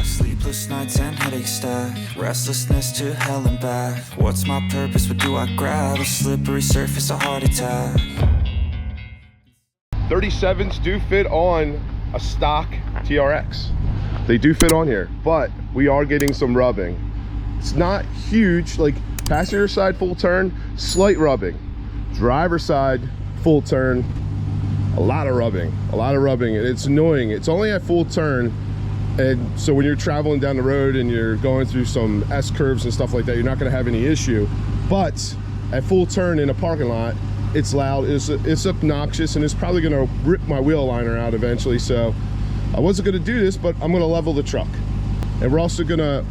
Sleepless nights and headache stack, restlessness to hell and back. What's my purpose? What do I grab? A slippery surface, a heart attack. 37s do fit on a stock TRX. They do fit on here, but we are getting some rubbing. It's not huge, like passenger side full turn, slight rubbing. Driver side full turn, a lot of rubbing, and it's annoying. It's only at full turn. And so when you're traveling down the road and you're going through some S curves and stuff like that, you're not going to have any issue. But at full turn in a parking lot, it's loud, it's obnoxious, and it's probably going to rip my wheel liner out eventually. So I wasn't going to do this, but I'm going to level the truck. And we're also gonna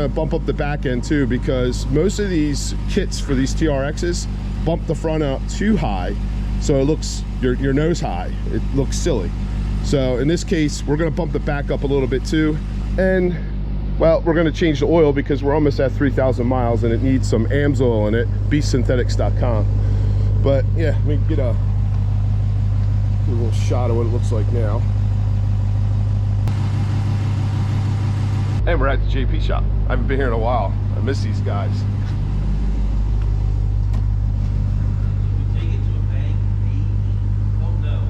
bump up the back end too, because most of these kits for these TRXs bump the front up too high, so it looks your nose high. It looks silly. So in this case, we're gonna bump the back up a little bit too. And well, we're gonna change the oil because we're almost at 3,000 miles and it needs some AMSOIL in it, beastsynthetics.com. But yeah, let me get a little shot of what it looks like now. And we're at the JP shop. I haven't been here in a while. I miss these guys.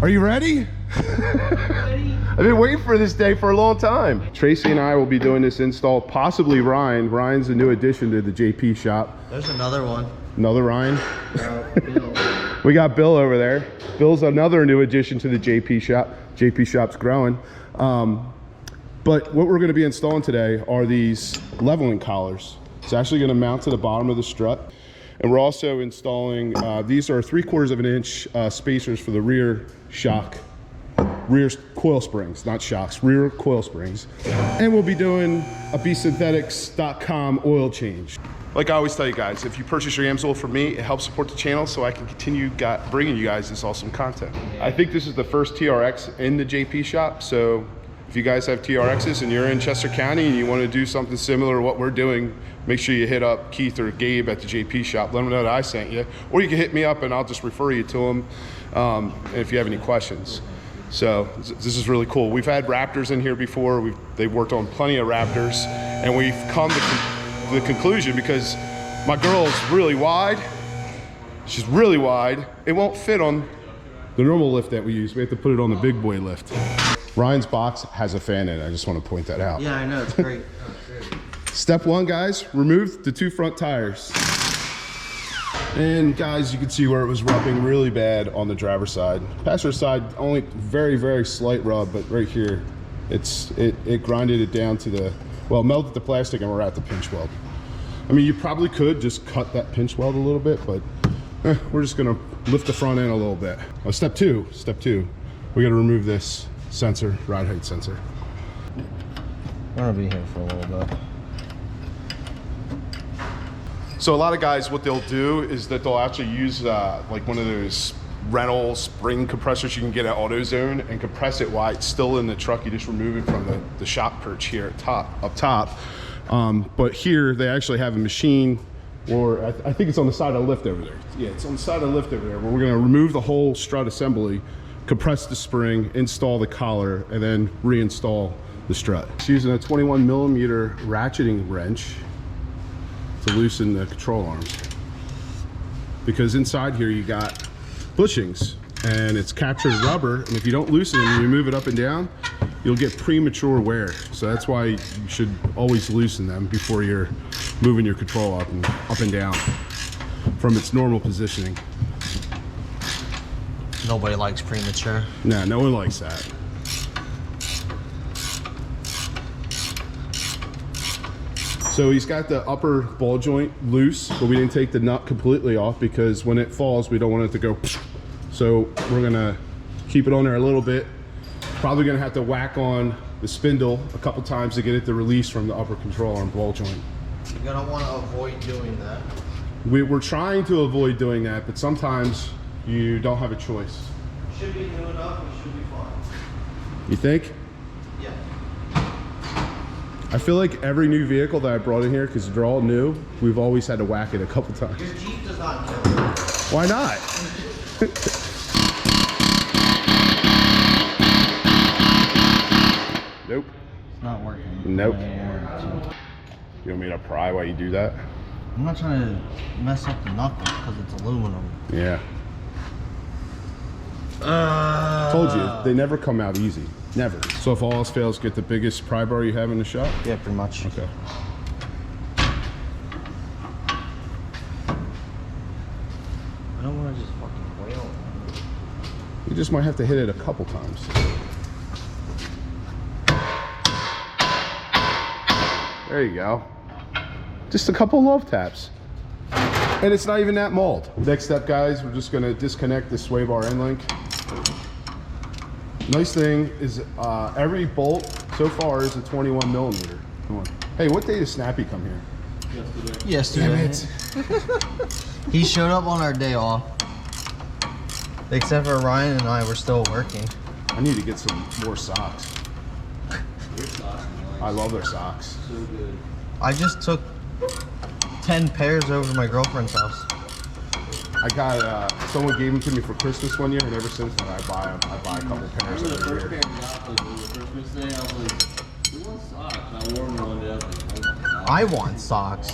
Are you ready? I've been waiting for this day for a long time. Tracy and I will be doing this install, possibly Ryan. Ryan's a new addition to the JP shop. There's another one. Another Ryan? Bill. We got Bill over there. Bill's another new addition to the JP shop. JP shop's growing. But what we're going to be installing today are these leveling collars. It's actually going to mount to the bottom of the strut. And we're also installing, these are 3/4 of an inch spacers for the rear shock, rear coil springs, not shocks, rear coil springs. And we'll be doing a beastsynthetics.com oil change. Like I always tell you guys, if you purchase your AMSOIL from me, it helps support the channel so I can continue bringing you guys this awesome content. I think this is the first TRX in the JP shop, so if you guys have TRXs and you're in Chester County and you want to do something similar to what we're doing, make sure you hit up Keith or Gabe at the JP shop. Let them know that I sent you. Or you can hit me up and I'll just refer you to them if you have any questions. So this is really cool. We've had Raptors in here before. They've worked on plenty of Raptors. And we've come to the conclusion, because my girl is really wide. She's really wide. It won't fit on the normal lift that we use. We have to put it on the big boy lift. Ryan's box has a fan in it. I just want to point that out. Yeah, I know, it's great. Step one, guys, remove the 2 front tires. And guys, you can see where it was rubbing really bad on the driver's side. Passenger side, only very, very slight rub, but right here, it grinded it down to the, well, melted the plastic and we're at the pinch weld. I mean, you probably could just cut that pinch weld a little bit, but we're just gonna lift the front end a little bit. Step two, we gotta remove this sensor, ride height sensor. I'm gonna be here for a little bit. So a lot of guys, what they'll do is that they'll actually use like one of those rental spring compressors you can get at AutoZone and compress it while it's still in the truck. You just remove it from the shock perch here up top. But here they actually have a machine, or I think it's on the side of the lift over there. Yeah, it's on the side of the lift over there, where we're gonna remove the whole strut assembly, compress the spring, install the collar, and then reinstall the strut. It's using a 21mm ratcheting wrench to loosen the control arms, because inside here you got bushings and it's captured rubber, and if you don't loosen it and you move it up and down, you'll get premature wear. So that's why you should always loosen them before you're moving your control up and down from its normal positioning. Nobody likes premature. No, no one likes that. So he's got the upper ball joint loose, but we didn't take the nut completely off because when it falls, we don't want it to go. So we're gonna keep it on there a little bit. Probably gonna have to whack on the spindle a couple times to get it to release from the upper control arm ball joint. You're gonna wanna avoid doing that. We're trying to avoid doing that, but sometimes you don't have a choice. Should be new enough, we should be fine. You think? Yeah. I feel like every new vehicle that I brought in here, because they're all new, we've always had to whack it a couple times. Your Jeep does not kill. Why not? Nope. It's not working. Nope. You want me to pry while you do that? I'm not trying to mess up the knuckles because it's aluminum. Yeah. Told you, they never come out easy. Never. So if all else fails, get the biggest pry bar you have in the shop? Yeah, pretty much. Okay. I don't want to just fucking wail. You just might have to hit it a couple times. There you go. Just a couple love taps. And it's not even that mold. Next step, guys, we're just gonna disconnect the sway bar end link. Nice thing is every bolt so far is a 21 millimeter. Come on. Hey, what day does Snappy come here? Yesterday. He showed up on our day off. Except for Ryan and I were still working. I need to get some more socks. Your socks are I love their socks. so good. I just took 10 pairs over to my girlfriend's house. I got, someone gave them to me for Christmas one year, and ever since then I buy them. I buy a couple pairs The every first year. pair of got like over Christmas Day, I was like, who wants socks? And I wore them one day, I was like, oh my god. I want socks.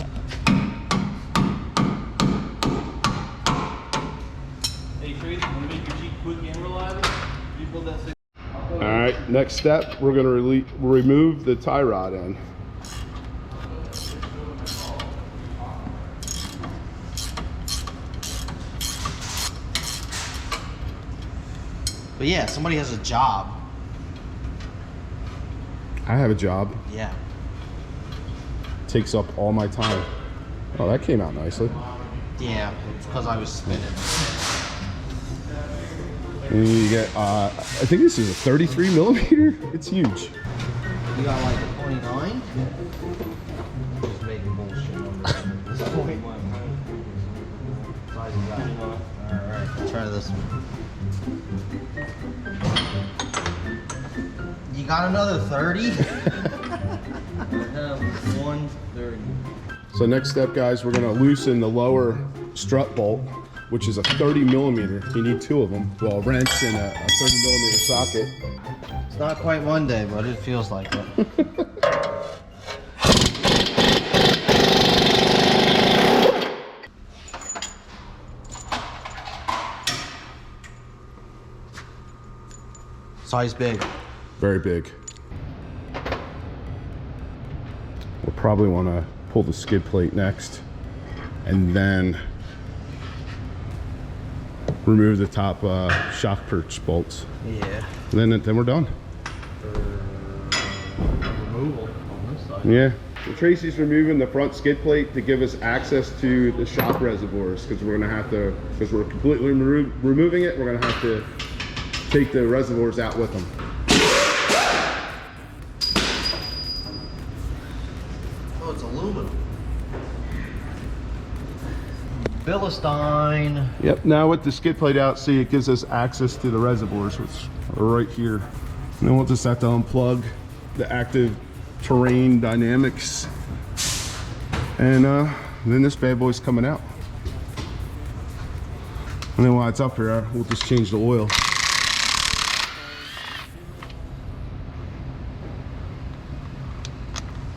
Hey Tracy, wanna make your Jeep quick and reliable? You build that six. All right, next step, we're gonna remove the tie rod end. But yeah, somebody has a job. I have a job. Yeah. Takes up all my time. Oh, that came out nicely. Yeah, it's because I was spinning. And you get, I think this is a 33 millimeter. It's huge. You got like a 29? Just making bullshit numbers at this point. Size you got? Alright, try this one. You got another 30? I have 130. So next step, guys, we're gonna loosen the lower strut bolt, which is a 30 millimeter. You need two of them. Well, a wrench and a 30 millimeter socket. It's not quite Monday, but it feels like it. Size big. Very big. We'll probably want to pull the skid plate next and then remove the top shock perch bolts. Yeah. And then we're done. Removal on this side. Yeah. So Tracy's removing the front skid plate to give us access to the shock reservoirs because we're gonna have to, because we're completely removing it, we're gonna have to take the reservoirs out with them. Oh, it's aluminum. Philistine. Yep, now with the skid plate out, see, it gives us access to the reservoirs, which are right here. And then we'll just have to unplug the active terrain dynamics. And then this bad boy's coming out. And then while it's up here, we'll just change the oil.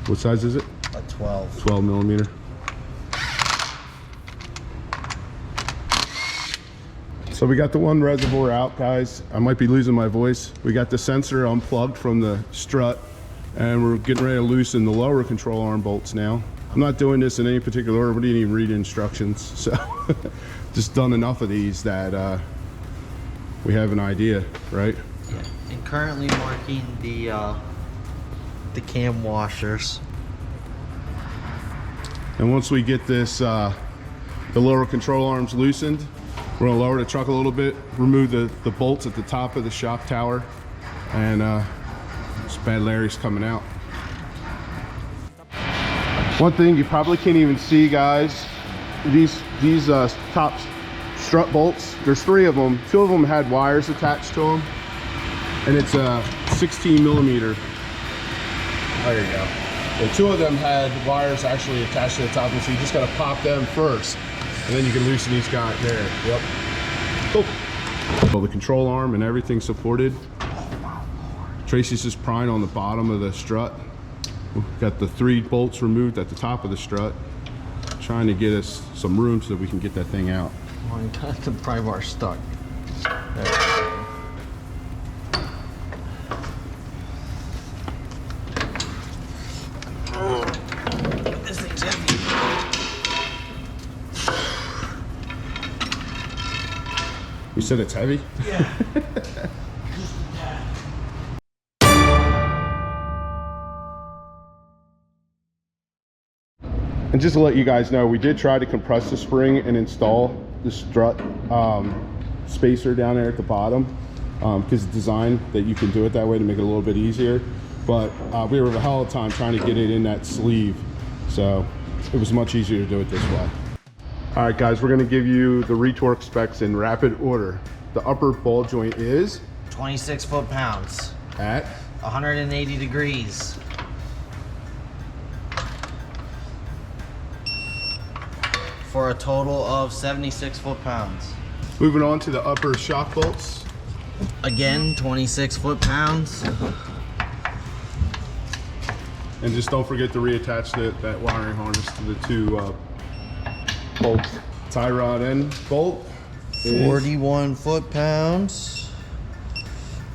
What size is it? A 12. 12 millimeter. So we got the one reservoir out, guys. I might be losing my voice. We got the sensor unplugged from the strut and we're getting ready to loosen the lower control arm bolts now. I'm not doing this in any particular order. We didn't even read instructions. So just done enough of these that we have an idea, right? Yeah. And currently marking the cam washers. And once we get this, the lower control arms loosened, we're gonna lower the truck a little bit, remove the bolts at the top of the shock tower, and this bad Larry's coming out. One thing you probably can't even see, guys, these top strut bolts, there's 3 of them. 2 of them had wires attached to them, and it's a 16 millimeter. There you go. And 2 of them had wires actually attached to the top, so you just gotta pop them first, and then you can loosen these guys there. Yep. Oh. Well, the control arm and everything supported. Tracy's just prying on the bottom of the strut. We've got the 3 bolts removed at the top of the strut, trying to get us some room so that we can get that thing out. Oh, you got the pry bar stuck. There. This thing's heavy. You said it's heavy? Yeah. And just to let you guys know, we did try to compress the spring and install the strut spacer down there at the bottom, because it's designed that you can do it that way to make it a little bit easier. But we were a hell of a time trying to get it in that sleeve, so it was much easier to do it this way. All right, guys, we're gonna give you the retorque specs in rapid order. The upper ball joint is 26 foot-pounds. at 180 degrees. For a total of 76 foot-pounds. moving on to the upper shock bolts. Again, 26 foot-pounds. And just don't forget to reattach that wiring harness to the 2 bolts. Tie rod end bolt. 41 foot-pounds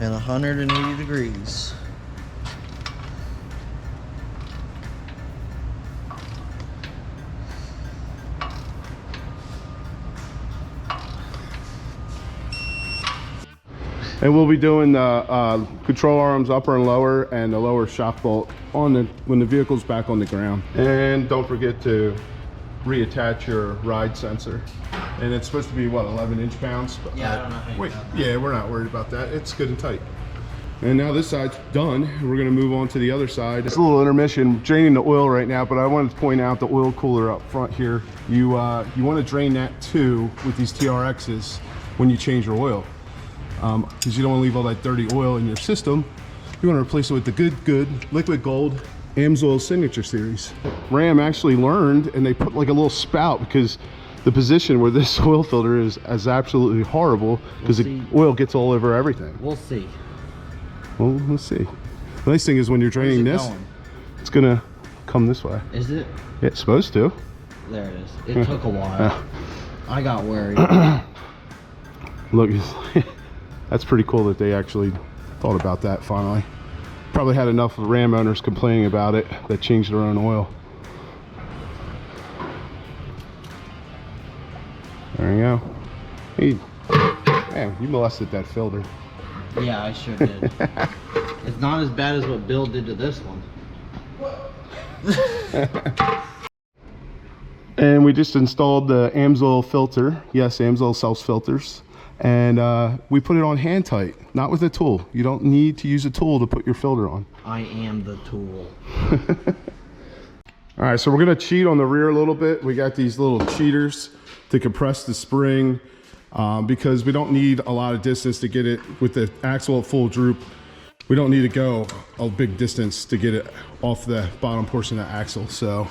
and 180 degrees. And we'll be doing the control arms upper and lower, and the lower shock bolt on when the vehicle's back on the ground. And don't forget to reattach your ride sensor. And it's supposed to be what, 11 inch-pounds? Yeah, I don't know how you got that. Yeah, we're not worried about that. It's good and tight. And now this side's done. We're gonna move on to the other side. It's a little intermission, draining the oil right now, but I wanted to point out the oil cooler up front here. You want to drain that too with these TRXs when you change your oil. Because you don't want to leave all that dirty oil in your system. You want to replace it with the good liquid gold AMSOIL Signature Series. Ram actually learned, and they put like a little spout, because the position where this oil filter is absolutely horrible, because the oil gets all over everything. We'll see. Well, let's see. The nice thing is when you're draining this, it's gonna come this way. Is it? Yeah, it's supposed to. There it is. It took a while. I got worried. Look, that's pretty cool that they actually thought about that finally. Probably had enough Ram owners complaining about it that changed their own oil. There you go. Hey, man, you molested that filter. Yeah, I sure did. It's not as bad as what Bill did to this one. And we just installed the AMSOIL filter. Yes, AMSOIL sells filters. And we put it on hand tight, not with a tool. You don't need to use a tool to put your filter on. I am the tool. All right, so we're gonna cheat on the rear a little bit. We got these little cheaters to compress the spring, because we don't need a lot of distance to get it with the axle at full droop. We don't need to go a big distance to get it off the bottom portion of the axle. So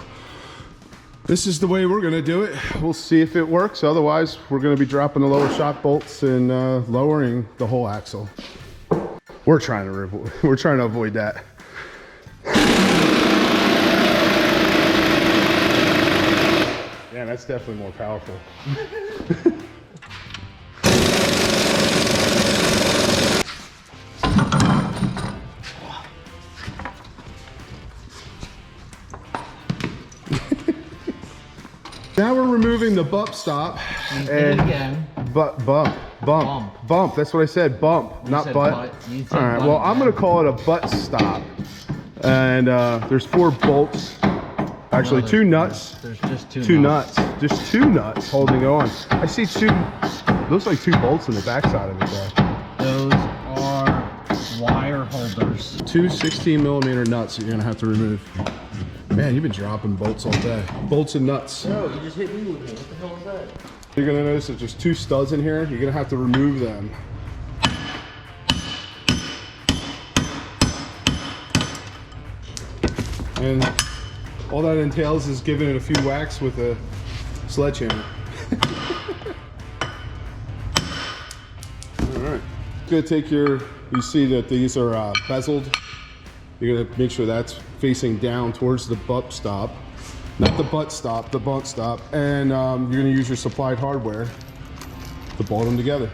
this is the way we're gonna do it. We'll see if it works. Otherwise, we're gonna be dropping the lower shock bolts and lowering the whole axle. We're trying to avoid that. Yeah, that's definitely more powerful. Now we're removing the bump stop. And again. Bump. That's what I said. Bump, You not said butt. butt. You said All right. butt Well, I'm again. gonna call it a butt stop. And there's 4 bolts. Actually, No, 2 nuts. There's just 2 2 nuts. Just 2 nuts holding on. I see 2. Looks like 2 bolts in the backside of it though. Those are wire holders. 2 16mm nuts that you're gonna have to remove. Man, you've been dropping bolts all day. Bolts and nuts. No, you just hit me with it. What the hell is that? You're gonna notice there's just 2 studs in here. You're gonna have to remove them. And all that entails is giving it a few whacks with a sledgehammer. All right. Gonna take you see that these are bezeled. You're gonna make sure that's facing down towards the butt stop. Not the butt stop, the butt stop. And you're gonna use your supplied hardware to bolt them together.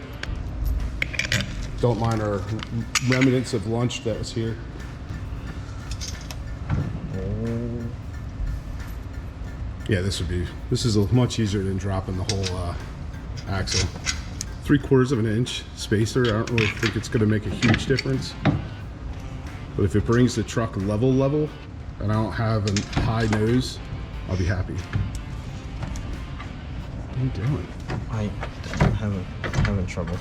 Don't mind our remnants of lunch that was here. Yeah, this is much easier than dropping the whole axle. 3/4 of an inch spacer. I don't really think it's gonna make a huge difference. But if it brings the truck level, and I don't have a high nose, I'll be happy. What are you doing? I'm having trouble.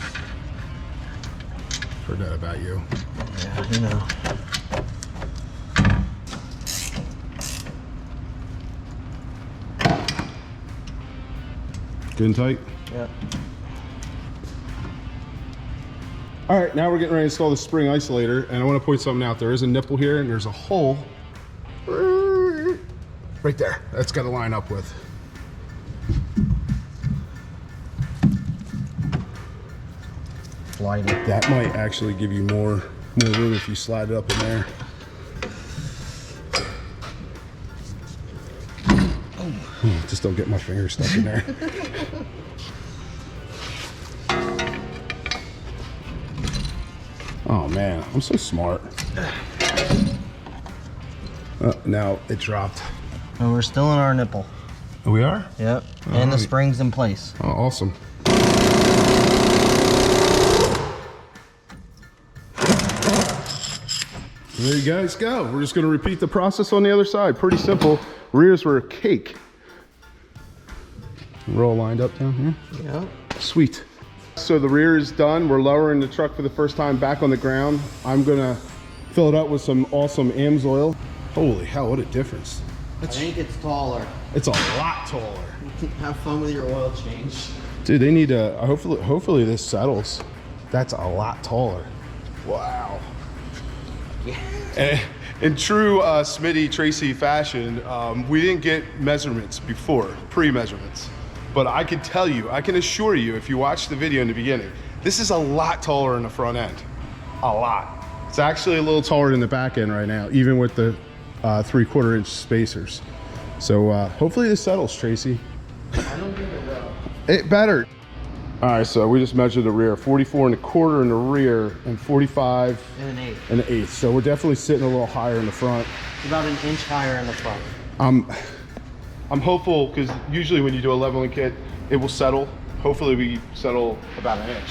Heard that about you. Yeah, you know. Good and tight? Yeah. All right, now we're getting ready to install the spring isolator, and I want to point something out. There is a nipple here, and there's a hole right there. That's got to line up with. Slide it. That might actually give you more room if you slide it up in there. Just don't get my finger stuck in there. Oh man, I'm so smart. Now it dropped. And we're still in our nipple. Oh, we are? Yep. And the spring's in place. Oh, awesome. There you guys go. We're just going to repeat the process on the other side. Pretty simple. Rears were a cake. We're all lined up down here. Yep. Sweet. So the rear is done. We're lowering the truck for the first time back on the ground. I'm going to fill it up with some awesome AMSOIL. Holy hell, what a difference. I think it's taller. It's a lot taller. Have fun with your oil change. Dude, they need to, hopefully this settles. That's a lot taller. Wow. Yeah. In true Smitty Tracy fashion, we didn't get measurements before, pre-measurements. But I can tell you, I can assure you, if you watch the video in the beginning, this is a lot taller in the front end. A lot. It's actually a little taller in the back end right now, even with the 3/4 inch spacers. So hopefully this settles, Tracy. I don't think it will. It better. All right, so we just measured the rear, 44 1/4 in the rear and 45 And an 1/8. and 1/8. So we're definitely sitting a little higher in the front. About an inch higher in the front. I'm hopeful, because usually when you do a leveling kit, it will settle. Hopefully we settle about an inch.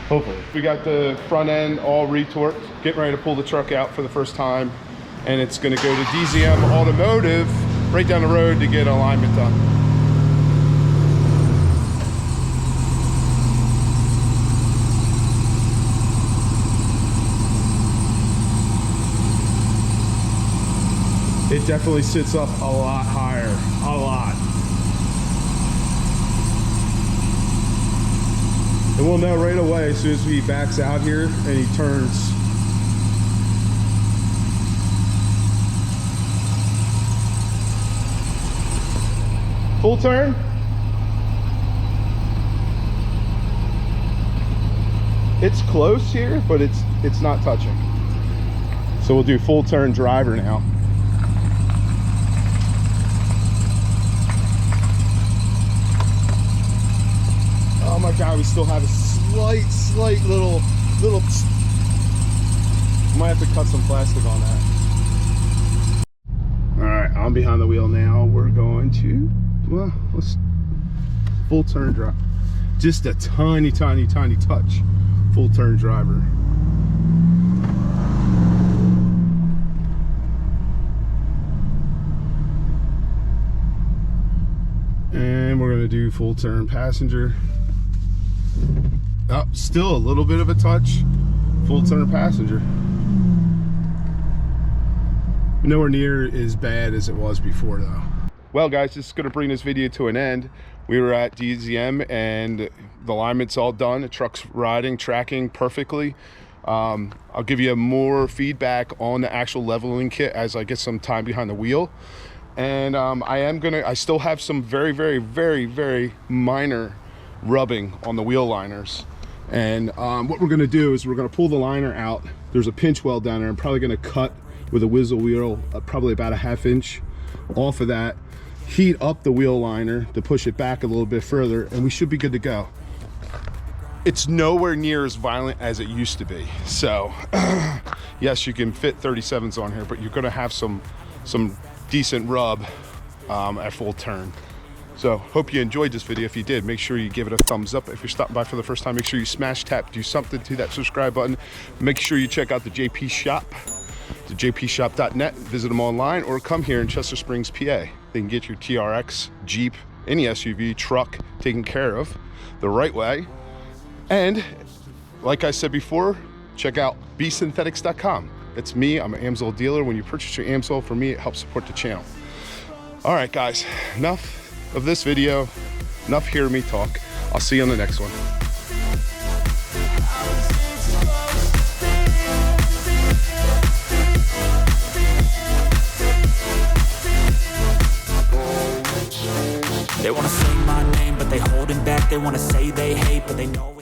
Hopefully. We got the front end all retorqued, getting ready to pull the truck out for the first time. And it's gonna go to DZM Automotive right down the road to get alignment done. It definitely sits up a lot higher, a lot. And we'll know right away as soon as he backs out here and he turns. Full turn. It's close here, but it's not touching. So we'll do full turn driver now. Oh my God, we still have a slight little, might have to cut some plastic on that. All right, I'm behind the wheel now. We're going to, well, let's full turn drive. Just a tiny touch. Full turn driver. And we're gonna do full turn passenger. Oh, still a little bit of a touch. Full turn passenger. Nowhere near as bad as it was before though. Well guys, this is gonna bring this video to an end. We were at DZM and the alignment's all done. The truck's riding, tracking perfectly. I'll give you more feedback on the actual leveling kit as I get some time behind the wheel. And I still have some very, very, very, very minor rubbing on the wheel liners. And what we're gonna do is we're gonna pull the liner out. There's a pinch weld down there. I'm probably gonna cut with a Whizzle wheel, probably about a 1/2 inch off of that, heat up the wheel liner to push it back a little bit further, and we should be good to go. It's nowhere near as violent as it used to be. So yes, you can fit 37s on here, but you're gonna have some decent rub at full turn. So hope you enjoyed this video. If you did, make sure you give it a thumbs up. If you're stopping by for the first time, make sure you smash, tap, do something to that subscribe button. Make sure you check out the JP shop, the jpshop.net, visit them online, or come here in Chester Springs, PA. They can get your TRX, Jeep, any SUV, truck taken care of the right way. And like I said before, check out beastsynthetics.com. It's me, I'm an AMSOIL dealer. When you purchase your AMSOIL, for me, it helps support the channel. All right, guys, enough of this video, enough hearing me talk. I'll see you on the next one. They wanna say my name, but they holding back. They wanna say they hate, but they know